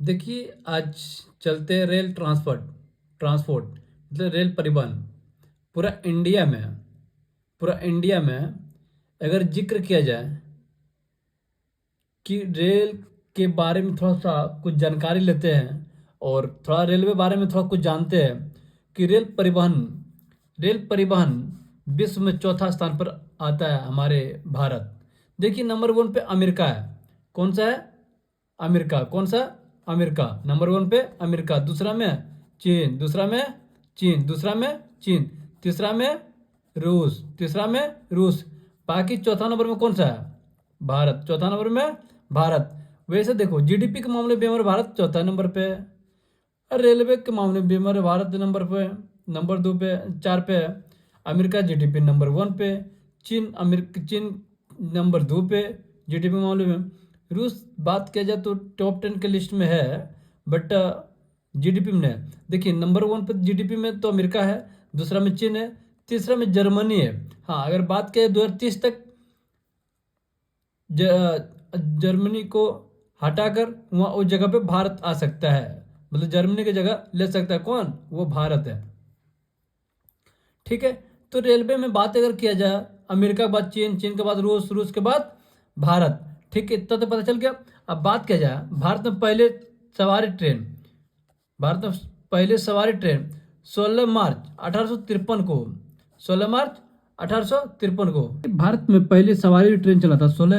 देखिए, आज चलते हैं रेल ट्रांसपोर्ट ट्रांसपोर्ट मतलब रेल परिवहन पूरा इंडिया में पूरा इंडिया में अगर जिक्र किया जाए कि रेल के बारे में थोड़ा सा कुछ जानकारी लेते हैं और थोड़ा रेलवे बारे में थोड़ा कुछ जानते हैं कि रेल परिवहन विश्व में चौथा स्थान पर आता है हमारे भारत। देखिए, नंबर वन पे अमेरिका है। कौन सा है? अमेरिका। कौन सा? अमेरिका नंबर वन पे अमेरिका। दूसरा में चीन। दूसरा में चीन। दूसरा में चीन। तीसरा में रूस। बाकी चौथा नंबर में कौन सा है? भारत। चौथा नंबर में भारत। वैसे देखो, जीडीपी के मामले में हमारा भारत चौथा नंबर पे है और रेलवे के मामले में हमारे भारत नंबर पे नंबर दो पे चार पे है। अमेरिका जीडीपी नंबर वन पे। चीन नंबर दो पे जीडीपी मामले में। रूस बात किया जाए तो टॉप 10 के लिस्ट में है, बट जीडीपी में नहीं। देखिए, नंबर वन पे जीडीपी में तो अमेरिका है, दूसरा में चीन है, तीसरा में जर्मनी है। हाँ, अगर बात करें 2030 तक जर्मनी को हटाकर वहाँ उस जगह पे भारत आ सकता है, मतलब जर्मनी की जगह ले सकता है। कौन? वो भारत है। ठीक है। तो रेलवे में बात अगर किया जाए, अमेरिका के बाद चीन, चीन के बाद रूस के बाद भारत। ठीक है, इतना तो पता चल गया। अब बात किया जाए भारत में पहले सवारी ट्रेन 16 मार्च 1853 को 16 मार्च 1853 को भारत में पहले सवारी ट्रेन चला था। 16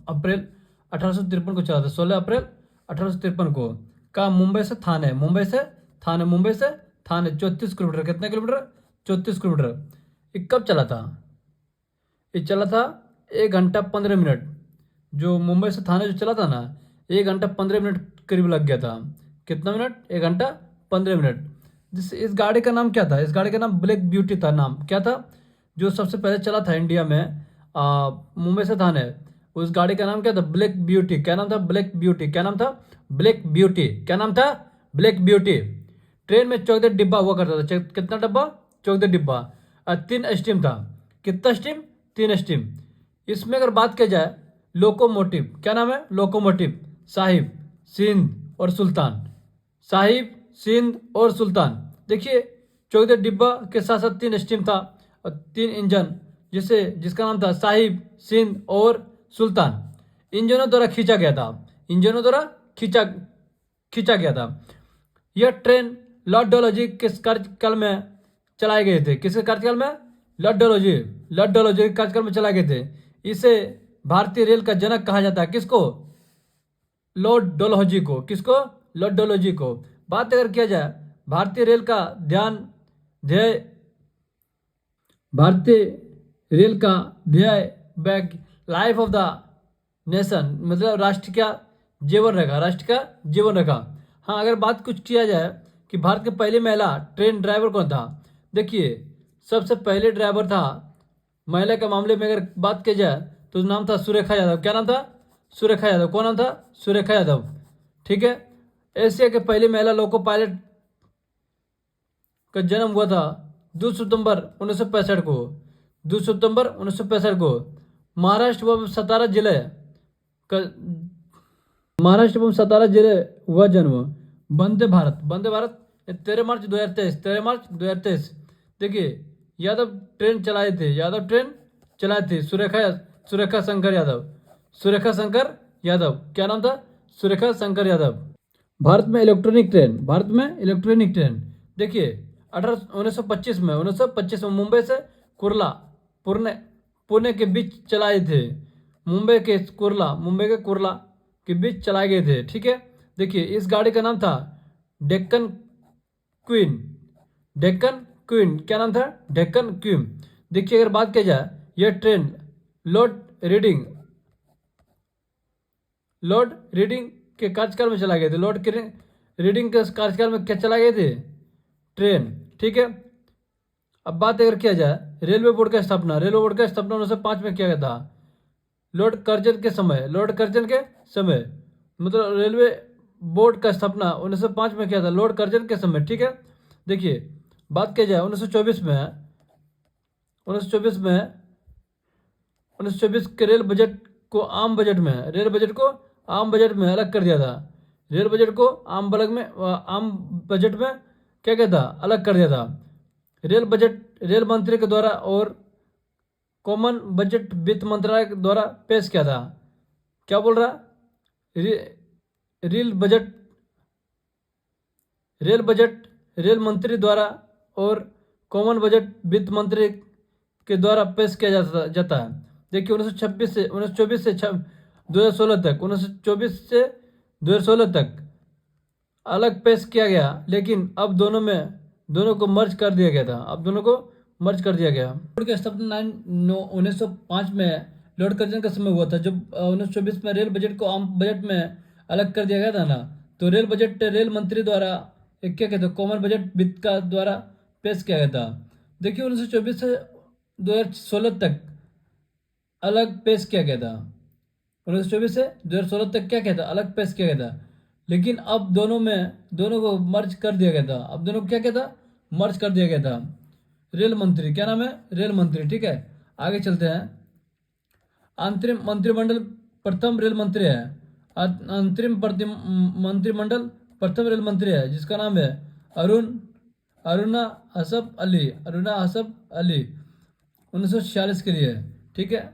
अप्रैल 1853 को चला था। 16 अप्रैल 1853 को का मुंबई से थाने। मुंबई से थाने 34 किलोमीटर। कितने किलोमीटर? 34 किलोमीटर। ये कब चला था? ये चला था 1 घंटा 15 मिनट। जो मुंबई से थाने जो चला था ना, 1 घंटा 15 मिनट करीब लग गया था। कितना मिनट? 1 घंटा 15 मिनट। इस गाड़ी का नाम क्या था? इस गाड़ी का नाम ब्लैक ब्यूटी था। नाम क्या था जो सबसे पहले चला था इंडिया में मुंबई से थाने? उस गाड़ी का नाम क्या था? Black beauty. क्या नाम था? Black beauty. क्या नाम था? Black beauty. क्या नाम था? Black beauty. ट्रेन में 14 डिब्बा हुआ करता था। कितना डब्बा? 14 डिब्बा। 3 स्टीम था। कितना स्टीम? 3 स्टीम। इसमें अगर बात की जाए लोकोमोटिव, क्या नाम है? लोकोमोटिव साहिब, सिंध और सुल्तान। साहिब, सिंध और सुल्तान। देखिए, 14 डिब्बा के साथ साथ 3 स्टीम था और 3 इंजन, जिसका नाम था साहिब, सिंध और सुल्तान। इंजनों द्वारा खींचा गया था। इंजनों द्वारा खींचा खींचा गया था। यह ट्रेन लॉर्ड डलहौजी के कार्यकाल में चलाए गए थे। किसके कार्यकाल में? लॉर्ड डलहौजी के कार्यकाल में चलाए गए थे। इसे भारतीय रेल का जनक कहा जाता है। किसको? लॉर्ड डलहौजी को। किसको? लॉर्ड डलहौजी को। बात अगर किया जाए भारतीय रेल का ध्येय भारतीय रेल का ध्येय back life of the nation, मतलब राष्ट्र का जीवन रेखा। हाँ, अगर बात कुछ किया जाए कि भारत के पहले महिला ट्रेन ड्राइवर कौन था? देखिए, सबसे पहले ड्राइवर था महिला के मामले में अगर बात की जाए तो नाम था सुरेखा यादव। क्या नाम था? सुरेखा यादव। कौन नाम था? सुरेखा यादव। ठीक है। एशिया के पहले महिला लोको पायलट का जन्म हुआ था 2 सितंबर 1965 को। 2 सितंबर 1965 को महाराष्ट्र व सतारा जिले का महाराष्ट्र एवं सतारा जिले हुआ जन्म। वंदे भारत 13 मार्च 2023। देखिए, यादव ट्रेन चलाए थे सुरेखा शंकर यादव। क्या नाम था? सुरेखा शंकर यादव। भारत में इलेक्ट्रॉनिक ट्रेन। देखिए, 1925 में मुंबई से कुर्ला पुणे पुणे के बीच चलाए थे। मुंबई के कुर्ला के बीच चलाए गए थे। ठीक है। देखिए, इस गाड़ी का नाम था डेक्कन क्वीन। क्या नाम था? डेक्कन क्वीन। देखिए, अगर बात की जाए यह train load reading load reading के कार्यकाल में चलाए गए थे। रीडिंग के कार्यकाल में क्या चलाए गए थे? ट्रेन। ठीक है। अब बात अगर किया जाए रेलवे बोर्ड का स्थापना 1905 में किया गया था। लॉर्ड कर्जन के समय मतलब रेलवे बोर्ड का स्थापना 1905 में किया था लॉर्ड कर्जन के समय। ठीक है। देखिए, बात की जाए 1924 के रेल बजट को आम बजट में अलग कर दिया था। रेल बजट को आम बजट में क्या किया था, अलग कर दिया था। रेल बजट रेल मंत्री के द्वारा और कॉमन बजट वित्त मंत्रालय के द्वारा पेश किया था। क्या बोल रहा, रे, rail budget rail budget rail मंत्री द्वारा और कॉमन बजट वित्त मंत्री के द्वारा पेश किया जाता है। देखिए 1924 से 2016 तक 1924 से 2016 तक अलग पेश किया गया, लेकिन अब दोनों को मर्ज कर दिया गया था। अब दोनों को मर्ज कर दिया गया। बोर्ड की स्थापना 1905 में लॉर्ड कर्जन का समय हुआ था, जब 1924 में रेल बजट को आम बजट में अलग कर दिया गया था ना। तो रेल बजट रेल मंत्री द्वारा क्या कहते हैं, कॉमन बजट वित्त का द्वारा पेश किया गया था। देखिए 1924 से 2016 तक अलग पेश किया गया था। 1924 से 2016 तक क्या कहता, अलग पेश किया गया था, लेकिन अब दोनों को मर्ज कर दिया गया था। अब दोनों को क्या कहता, मर्ज कर दिया गया था। रेल मंत्री, क्या नाम है, रेल मंत्री। ठीक है, आगे चलते हैं। अंतरिम मंत्रिमंडल प्रथम रेल मंत्री है। अंतरिम मंत्रिमंडल प्रथम रेल मंत्री है, जिसका नाम है अरुणा हसफ अली 1946 के लिए। ठीक है,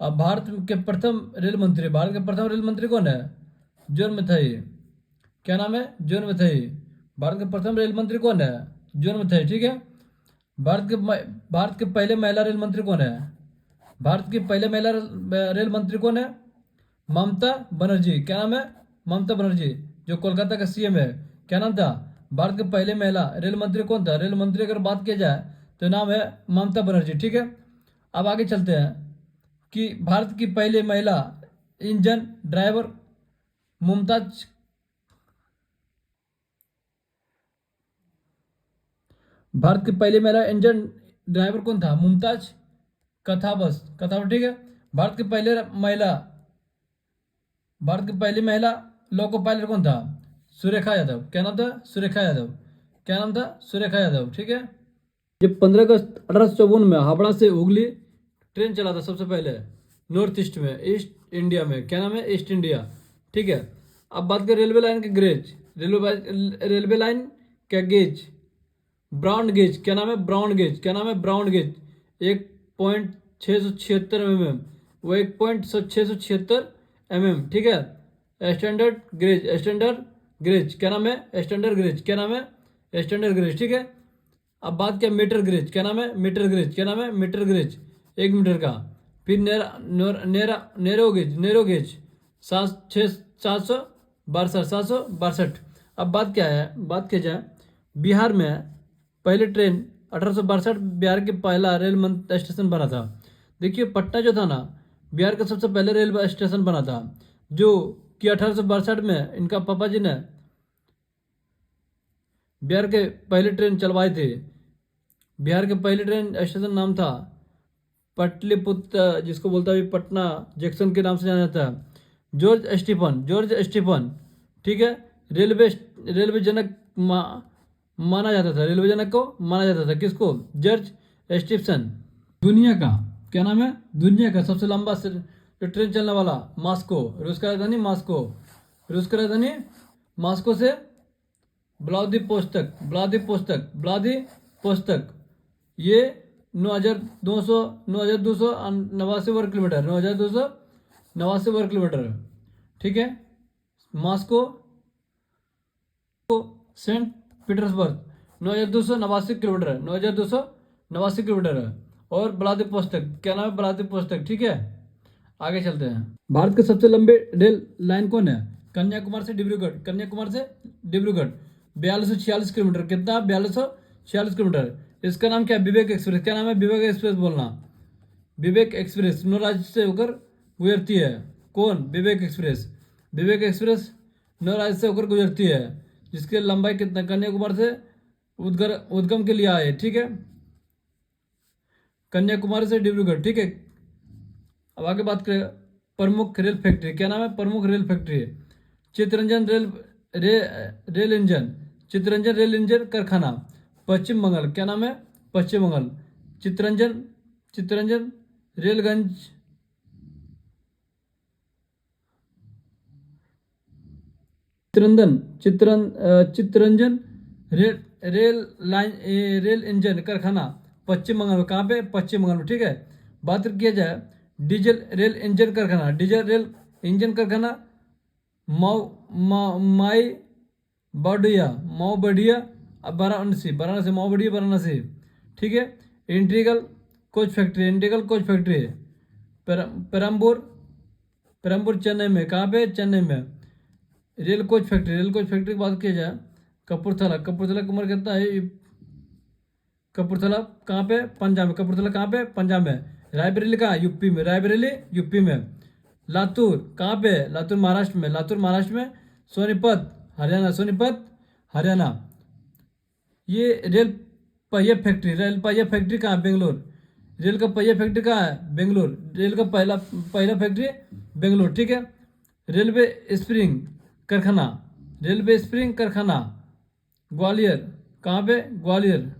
अब भारत के प्रथम रेल मंत्री कौन है, जॉन मैथाई। क्या नाम है, जॉन मैथाई। भारत के प्रथम रेल मंत्री कौन है, जॉन मैथाई। ठीक है, भारत के पहले महिला रेल मंत्री कौन है, भारत की पहले महिला रेल मंत्री कौन है, ममता बनर्जी। क्या नाम है, ममता बनर्जी, जो कोलकाता का सीएम है। क्या नाम था, भारत के पहले महिला रेल मंत्री कौन था, रेल मंत्री अगर बात किया जाए तो नाम है ममता बनर्जी। ठीक है, अब आगे चलते हैं कि भारत की पहले महिला इंजन ड्राइवर मुमताज भारत की पहली महिला इंजन ड्राइवर कौन था, मुमताज कथाबस। ठीक है, भारत की पहली महिला लोको पायलट कौन था, सुरेखा यादव। क्या नाम था, सुरेखा यादव। क्या नाम था, सुरेखा यादव। ठीक है, जब 15 अगस्त 1854 में हावड़ा से हुगली ट्रेन चला था सबसे पहले नॉर्थ ईस्ट में, ईस्ट इंडिया में। क्या नाम है, ईस्ट इंडिया। ठीक है, अब बात करें रेलवे लाइन के गेज, रेलवे लाइन का गेज ब्राउन गेज। क्या नाम है, ब्राउन गेज। क्या नाम है, ब्राउन गेज 1.676 mm, वो 1.676 mm। ठीक है, स्टैंडर्ड ग्रेज। क्या नाम है, स्टैंडर्ड ग्रेज। क्या नाम है, स्टैंडर्ड ग्रेज। ठीक है, अब बात क्या, मीटर ग्रेज। क्या नाम है, मीटर ग्रेज। क्या नाम है, मीटर ग्रेज 1 मीटर का। फिर नेरो गेज 762। अब बात क्या है, बात किया जाए बिहार में पहले ट्रेन 1862 बिहार के पहला रेल स्टेशन बना था। देखिए पटना जो था ना, बिहार का सबसे पहले रेलवे स्टेशन बना था, जो कि 1862 में इनका पापा जी ने बिहार के पहले ट्रेन चलवाए थे। बिहार के पहले ट्रेन स्टेशन नाम था पटलिपुत्र, जिसको बोलता है पटना जंक्शन के नाम से जाना जाता है। George Stephen. ठीक है, रेलवे जनक माना जाता था, रेलवे जनक को माना जाता था। किसको, जॉर्ज स्टीफन। दुनिया का, क्या नाम है, दुनिया का सबसे लंबा जो ट्रेन चलने वाला मॉस्को, रूस का राजधानी मॉस्को, रूस का राजधानी मॉस्को से व्लादिवोस्तोक ये 9,289 वर्ग किलोमीटर। ठीक है, Moscow Saint Petersburg 9,289 kilometre, 9,289 kilometre है। और व्लादिवोस्तोक, क्या नाम है, व्लादिवोस्तोक। ठीक है, आगे चलते हैं। भारत के सबसे लंबे रेल लाइन कौन है, कन्याकुमारी से डिब्रूगढ़। 4246 किलोमीटर। कितना, 4246 किलोमीटर। इसका नाम क्या है, विवेक एक्सप्रेस। क्या नाम है, विवेक एक्सप्रेस बोलना, विवेक एक्सप्रेस। नौ राज्य से होकर गुजरती है। कौन, विवेक एक्सप्रेस। विवेक एक्सप्रेस 9 राज्य से होकर गुजरती है, जिसकी लंबाई कितना, कन्याकुमारी से उद्गम के लिए आए। ठीक है, कन्याकुमारी से डिब्रूगढ़। ठीक है, अब आगे बात करें प्रमुख रेल फैक्ट्री। क्या नाम है, प्रमुख rail factory Chittaranjan rail engine, Chittaranjan rail engine कारखाना पश्चिम बंगाल। क्या नाम है, पश्चिम बंगाल। चित्तरंजन रेलगंज चित्तरंजन रेल इंजन कारखाना पश्चिम बंगाल में। कहाँ पे? पश्चिम बंगाल में। ठीक है। बात किया जाए डीजल रेल इंजन कारखाना, डीजल रेल इंजन कारखाना माई बढ़िया वाराणसी, वाराणसी। ठीक है। Integral coach factory Perambur Chennai में। कहाँ पे? चेन्नई में। रेल कोच फैक्ट्री की बात की जाए कपूरथला की उम्र कितना है? कपूरथला कहाँ पे? पंजाब में। कपूरथला कहाँ पे? पंजाब में। रायबरेली कहाँ? यूपी में। रायबरेली यूपी में। लातूर कहाँ पे? लातूर महाराष्ट्र में। सोनीपत हरियाणा। ये रेल पहिया फैक्ट्री कहाँ? बेंगलोर। रेल का पहिया फैक्ट्री कहाँ है? बेंगलोर। रेल का पहला फैक्ट्री बेंगलोर। ठीक है। रेलवे स्प्रिंग कारखाना ग्वालियर। कहाँ पे? ग्वालियर।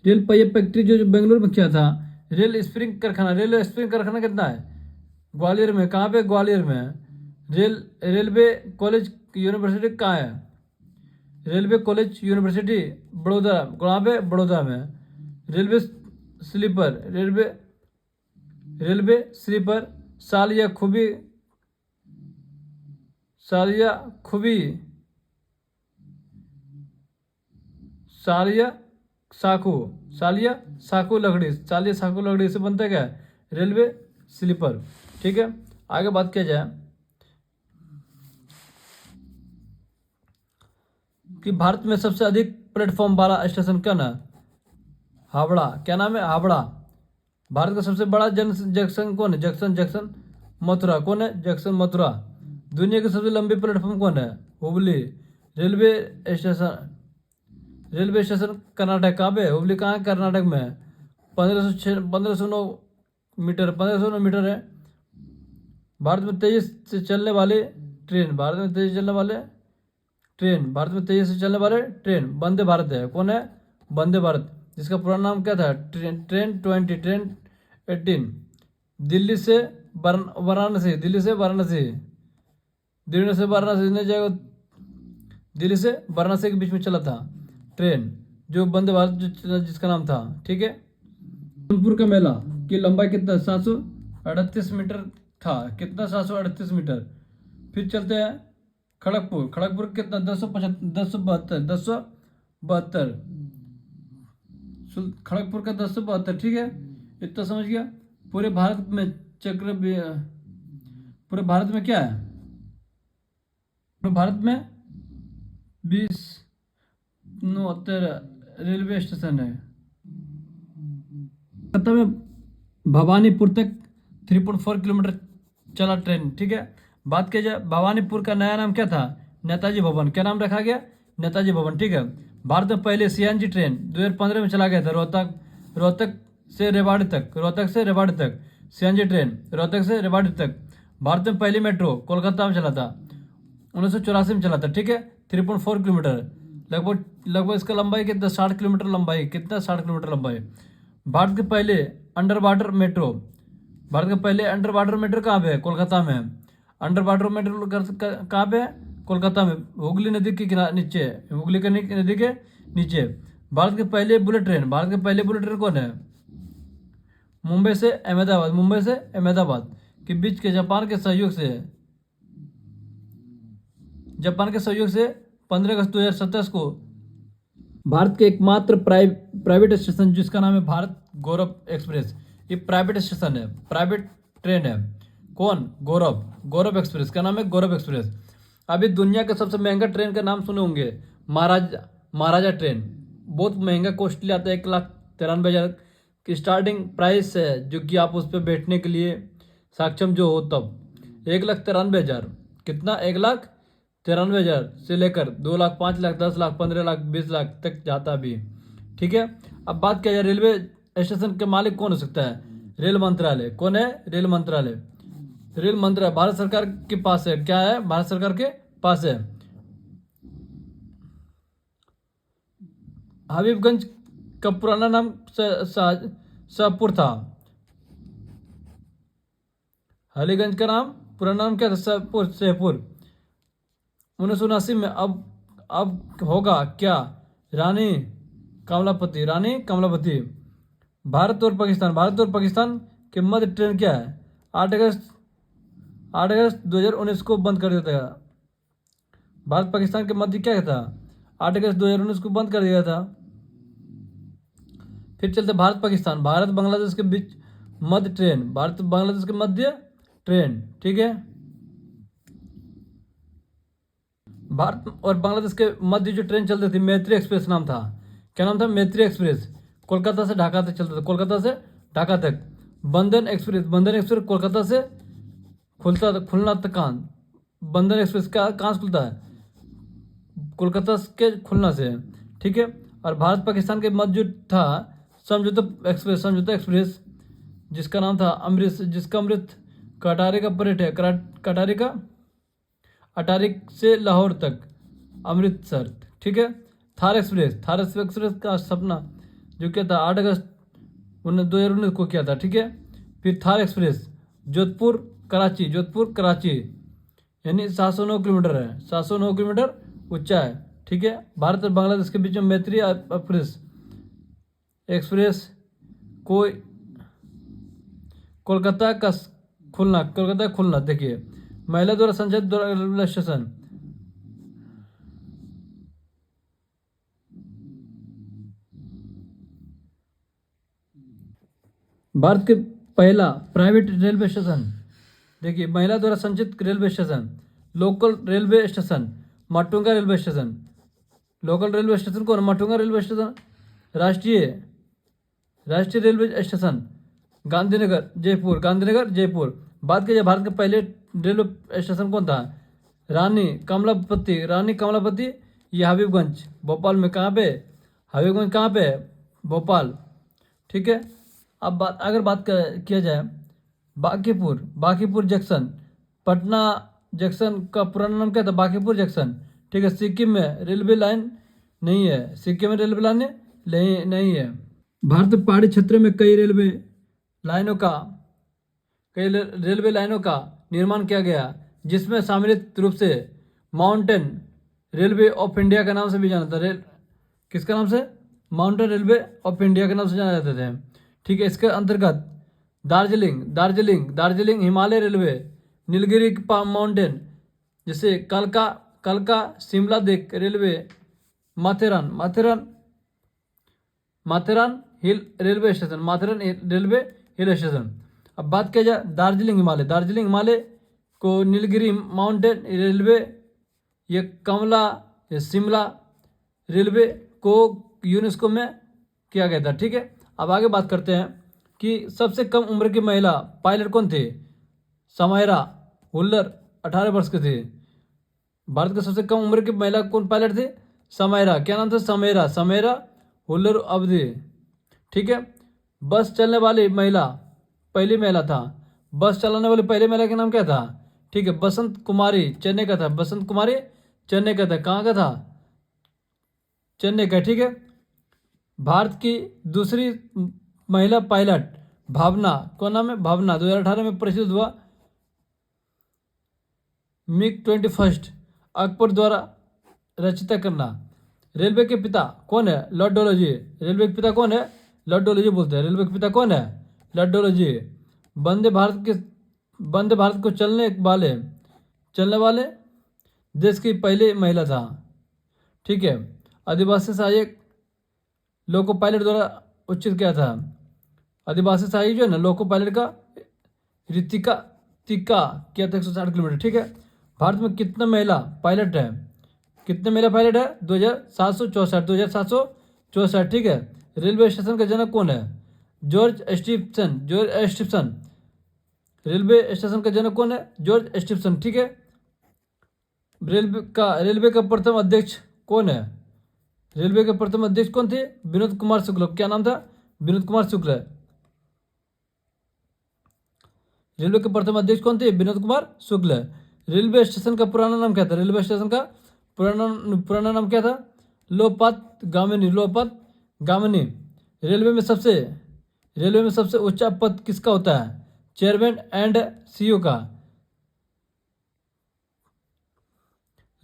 रेल पहिया फैक्ट्री जो बेंगलोर में क्या था? रेल स्प्रिंग कारखाना कितना है? ग्वालियर में। कहाँ पे? ग्वालियर में। रेलवे कॉलेज यूनिवर्सिटी कहाँ है? Railway college university Baroda. कहाँ पे? बड़ौदा में। रेलवे स्लीपर सालिया साखू लकड़ी से बनता है क्या? Railway sleeper. ठीक है। आगे बात किया जाए कि भारत में सबसे अधिक प्लेटफॉर्म वाला स्टेशन क्या ना? हावड़ा। क्या नाम है? हावड़ा। भारत का सबसे बड़ा जंक्शन कौन है? जंक्शन मथुरा। कौन है? जंक्शन मथुरा। दुनिया की सबसे लंबी प्लेटफॉर्म कौन है? हुबली। Railway station Karnataka. कहाँ पे? हुबली कहाँ है? कर्नाटक में। 1509 मीटर है। भारत में तेजी से चलने वाले ट्रेन वंदे भारत है। कौन है? वंदे भारत। जिसका पूरा नाम क्या था? ट्रेन 18। दिल्ली से वाराणसी के बीच में चला था ट्रेन, जो वंदे भारत जिसका नाम था। ठीक है। कानपुर का मेला की लंबाई कितना? 738 मीटर था। कितना? 738 मीटर। फिर चलते हैं खड़गपुर कितना? 1072। खड़गपुर का 1072। ठीक है। इतना समझ गया। पूरे भारत में क्या है? पूरे भारत में 20 रेलवे स्टेशन है। कलकत्ता में भवानीपुर तक 3.4 किलोमीटर चला ट्रेन। ठीक है। बात किया जाए भवानीपुर का नया नाम क्या था? नेताजी भवन। क्या नाम रखा गया? नेताजी भवन। ठीक है। भारत में पहले सीएनजी ट्रेन 2015 में चला गया था रोहतक से रेवाड़ी तक। सीएनजी ट्रेन रोहतक से रेवाड़ी तक। भारत में पहली मेट्रो कोलकाता में चला था, 1984 में चला था। ठीक है। 3.4 किलोमीटर लगभग इसका लंबाई कितना? 60 किलोमीटर लंबाई। कितना? 60 किलोमीटर लंबाई। भारत के पहले अंडर वाटर मेट्रो कहाँ पे है? कोलकाता में। अंडर वाटर मेट्रो कहाँ पे है? कोलकाता में। हुगली नदी के नीचे। नदी के नीचे। भारत के पहले बुलेट ट्रेन कौन है? मुंबई से अहमदाबाद के बीच के जापान के सहयोग से 15 अगस्त 2027 को भारत के एकमात्र प्राइवेट स्टेशन जिसका नाम है भारत गौरव एक्सप्रेस। ये प्राइवेट स्टेशन है, प्राइवेट ट्रेन है। कौन? गौरव एक्सप्रेस। का नाम है गौरव एक्सप्रेस। अभी दुनिया के सबसे महंगा ट्रेन का नाम सुने होंगे, महाराजा ट्रेन। बहुत महंगा, कॉस्टली आता है। 1,93,000 की स्टार्टिंग प्राइस है, जो कि आप उस पर बैठने के लिए सक्षम जो हो तब 1,93,000। कितना? 1,93,000 से लेकर 2 लाख, 5 लाख, 10 लाख, 15 लाख, 20 लाख तक जाता भी। ठीक है। अब बात किया जाए रेलवे स्टेशन के मालिक कौन हो सकता है? रेल मंत्रालय। कौन है? रेल मंत्रालय भारत सरकार के पास है। क्या है? भारत सरकार के पास है। हबीबगंज का पुराना नाम शाहपुर था। हलीगंज का नाम पुराना नाम क्या था? शाहपुर। 1979 में अब होगा क्या? रानी कमलापति। भारत और पाकिस्तान के मध्य ट्रेन क्या है? 8 अगस्त 2019 को बंद कर दिया था। भारत पाकिस्तान के मध्य क्या था? 8 अगस्त 2019 को बंद कर दिया था। फिर चलते भारत बांग्लादेश के बीच मध्य ट्रेन, भारत बांग्लादेश के मध्य ट्रेन, ठीक है। भारत और बांग्लादेश के मध्य जो ट्रेन चलती थी, मैत्री एक्सप्रेस नाम था। क्या नाम था? मैत्री एक्सप्रेस। कोलकाता से ढाका तक चलता था, कोलकाता से ढाका तक। बंधन एक्सप्रेस कोलकाता से खुलना तक। बंधन एक्सप्रेस कहाँ से खुलता है? कोलकाता के खुलना से, ठीक है। और भारत पाकिस्तान के मध्य जो था समझौता एक्सप्रेस, जिसका नाम था अमृत कटारी का परेड है, अटारी से लाहौर तक, अमृतसर, ठीक है। थार एक्सप्रेस का सपना जो क्या था? 8 अगस्त 2019 को किया था, ठीक है। फिर थार एक्सप्रेस जोधपुर कराची, यानी 709 किलोमीटर है, 709 किलोमीटर ऊंचा है, ठीक है। भारत और बांग्लादेश के बीच में मैत्री एक्सप्रेस को कोलकाता का खुलना। देखिए, महिला द्वारा संचालित रेलवे स्टेशन, भारत के पहला प्राइवेट रेलवे स्टेशन। देखिए, महिला द्वारा संचालित railway station, local railway station Matunga railway station. Local railway station कौन? Matunga railway station. राष्ट्रीय रेलवे स्टेशन गांधीनगर जयपुर। बात की जाए भारत के पहले रेलवे स्टेशन कौन था? रानी कमलापति, ये हबीबगंज भोपाल में। कहाँ पे? हबीबगंज कहाँ पे है? भोपाल, ठीक है। अब बात किया जाए बांकीपुर जंक्शन, पटना जंक्शन का पुराना नाम क्या था? बांकीपुर जंक्शन, ठीक है। सिक्किम में रेलवे लाइन नहीं है। भारत पहाड़ी क्षेत्र में कई रेलवे लाइनों का निर्माण किया गया, जिसमें सम्मिलित रूप से माउंटेन रेलवे ऑफ इंडिया के नाम से भी जाना था। किसका नाम से? माउंटेन रेलवे ऑफ इंडिया के नाम से जाना जाते थे, ठीक है। इसके अंतर्गत दार्जिलिंग हिमालय रेलवे, नीलगिरी माउंटेन, जैसे कलका शिमला देख रेलवे, माथेरान हिल रेलवे स्टेशन। अब बात किया जाए दार्जिलिंग हिमालय को नीलगिरी माउंटेन रेलवे, ये शिमला रेलवे को यूनेस्को में किया गया था, ठीक है। अब आगे बात करते हैं कि सबसे कम उम्र की महिला पायलट कौन थे? समायरा हुल्लर 18 वर्ष के थे। भारत के सबसे कम उम्र की महिला कौन पायलट थे? समायरा। क्या नाम था? समायरा हुल्लर अवधि, ठीक है। बस चलने वाली महिला, पहली महिला था। बस चलाने वाली पहली महिला का नाम क्या था? ठीक है, बसंत कुमारी चेन्नई का था। कहाँ का था? चेन्नई का, ठीक है। भारत की दूसरी महिला पायलट भावना, कौन नाम है? भावना 2018 में प्रसिद्ध हुआ। MiG-21 अकबर द्वारा रचित करना। रेलवे के पिता कौन है? लॉर्ड डलहौजी। रेलवे के पिता कौन है? लॉर्ड डलहौजी बोलते हैं। रेलवे के पिता कौन है? लॉर्ड डलहौजी। वंदे भारत को चलने वाले देश की पहली महिला था, ठीक है। आदिवासी सहायक लोको पायलट द्वारा उचित किया था। आदिवासी सहायक जो है ना, लोको पायलट का ऋतिका किया था 160 किलोमीटर, ठीक है। भारत में कितने महिला पायलट है? 2764, ठीक है। रेलवे स्टेशन का जनक कौन है? जॉर्ज एस्टिप्सन। रेलवे स्टेशन का जनक कौन है? जॉर्ज एस्टिप्सन, ठीक है। रेलवे का प्रथम अध्यक्ष कौन है? रेलवे के प्रथम अध्यक्ष कौन थे? विनोद कुमार शुक्ल। क्या नाम था? विनोद कुमार शुक्ल। रेलवे के प्रथम अध्यक्ष कौन थे? विनोद कुमार शुक्ल। रेलवे स्टेशन का पुराना नाम क्या था? रेलवे स्टेशन का पुराना नाम क्या था? लोपात गामिनी। रेलवे में सबसे ऊंचा पद किसका होता है? चेयरमैन एंड CEO का।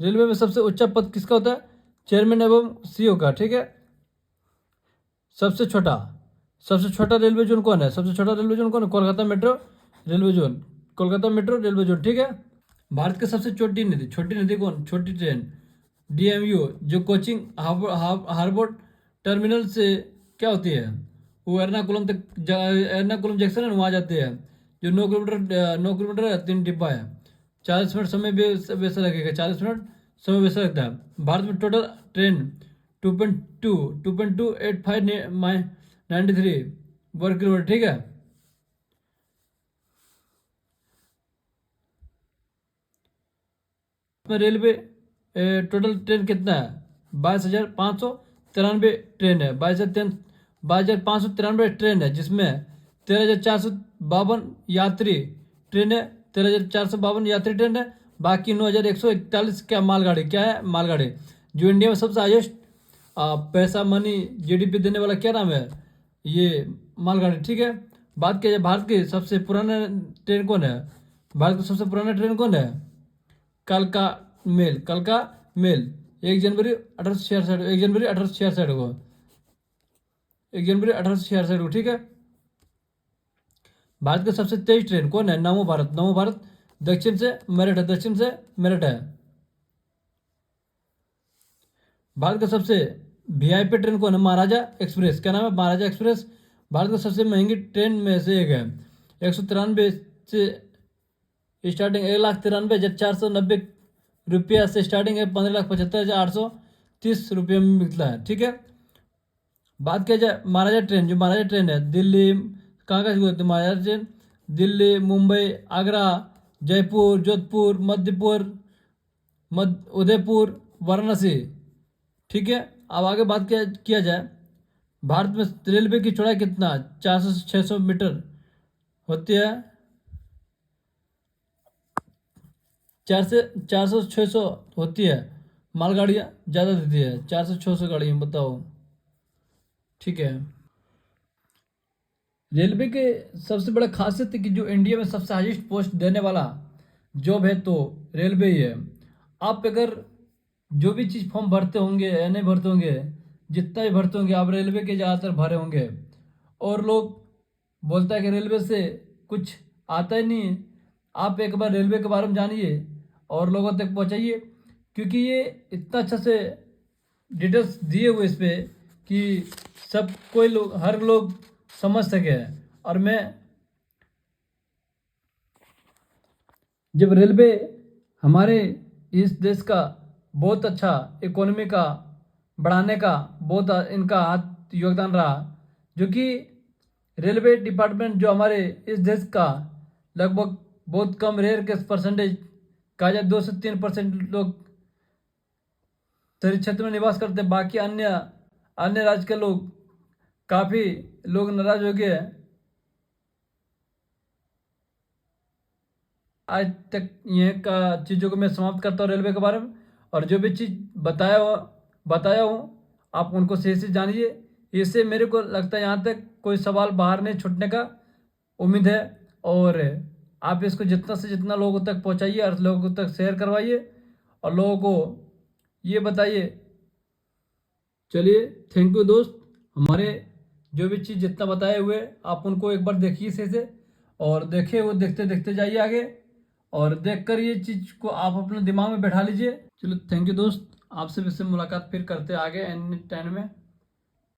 रेलवे में सबसे ऊंचा पद किसका होता है? चेयरमैन एवं सीईओ का। ठीक है। सबसे छोटा रेलवे जोन कौन है? सबसे छोटा रेलवे जोन कौन है? Kolkata metro railway zone. Kolkata metro railway zone. ठीक है। भारत की सबसे छोटी नदी कौन? छोटी ट्रेन डीएमयू, जो कोचिंग हार्बर टर्मिनल से क्या होती है, वो एर्नाकुलम तक एर्नाकुलम जंक्शन है वहाँ जाती है, जो 9 किलोमीटर है, 3 डिब्बा है। 40 मिनट समय वैसा लगेगा, 40 मिनट समय वैसा लगता है। भारत में टोटल ट्रेन 2.28593 वर्ग किलोमीटर। ठीक है। में रेलवे टोटल ट्रेन कितना है? 22,593 ट्रेन है। 22,593 ट्रेन है, जिसमें 13,452 यात्री ट्रेन है। 13,452 यात्री ट्रेन है। बाकी 9,141 क्या मालगाड़ी, क्या है? मालगाड़ी। जो इंडिया में सबसे हाईएस्ट पैसा मनी जीडीपी देने वाला क्या नाम है? ये मालगाड़ी। ठीक है। बात किया जाए भारत की सबसे पुराना ट्रेन कौन है? भारत का सबसे पुराना ट्रेन कौन है? कलका मेल 1 जनवरी 1866 को 1 जनवरी 1866 को। ठीक है। भारत का सबसे तेज ट्रेन कौन है? नमो भारत दक्षिण से मेरठ है। भारत का सबसे वीआईपी ट्रेन कौन है? महाराजा एक्सप्रेस। क्या नाम है? महाराजा एक्सप्रेस। भारत का सबसे महंगी ट्रेन में से एक है। 193 से स्टार्टिंग 1,93,490 रुपया से स्टार्टिंग है। 15,75,830 रुपये में मिलता है। ठीक है। बात किया जाए महाराजा ट्रेन, जो महाराजा ट्रेन है दिल्ली, कहाँ का होती है महाराजा ट्रेन? दिल्ली, मुंबई, आगरा, जयपुर, जोधपुर, उदयपुर, वाराणसी। ठीक है। अब आगे बात किया जाए भारत में रेलवे की चौड़ाई कितना? 400 से 600 मीटर होती है। 400 से 600 होती है। मालगाड़ियाँ ज़्यादा देती है, 400 600 गाड़ियाँ, बताओ। ठीक है। रेलवे के सबसे बड़ा खासियत है कि जो इंडिया में सबसे हाईएस्ट पोस्ट देने वाला जॉब है तो रेलवे ही है। आप अगर जो भी चीज़ फॉर्म भरते होंगे या नहीं भरते होंगे, जितना भी भरते होंगे, आप रेलवे के ज़्यादातर भरे होंगे। और लोग बोलता है कि रेलवे से कुछ आता ही नहीं है। आप एक बार रेलवे के बारे में जानिए और लोगों तक पहुंचाइए, क्योंकि ये इतना अच्छा से डिटेल्स दिए हुए इस पे कि सब कोई लोग, हर लोग समझ सके। और मैं जब रेलवे हमारे इस देश का बहुत अच्छा इकोनॉमी का बढ़ाने का बहुत इनका हाथ योगदान रहा, जो कि रेलवे डिपार्टमेंट जो हमारे इस देश का लगभग बहुत कम रेयर के परसेंटेज कहा जाए 2 से 3% लोग शहरी क्षेत्र में निवास करते हैं। बाकी अन्य अन्य राज्य के लोग, काफ़ी लोग नाराज हो गए। आज तक यह का चीज़ों को मैं समाप्त करता हूँ रेलवे के बारे में। और जो भी चीज़ बताया हूँ आप उनको सही से जानिए। इससे मेरे को लगता है यहाँ तक कोई सवाल बाहर नहीं छूटने का उम्मीद है। और आप इसको जितना से जितना लोगों तक पहुँचाइए और लोगों तक शेयर करवाइए और लोगों को ये बताइए। चलिए, थैंक यू दोस्त। हमारे जो भी चीज़ जितना बताए हुए आप उनको एक बार देखिए सही से, और देखे वो देखते देखते जाइए आगे, और देखकर ये चीज़ को आप अपने दिमाग में बैठा लीजिए। चलो, थैंक यू दोस्त। आपसे फिर से मुलाकात फिर करते आगे एनी टाइम में।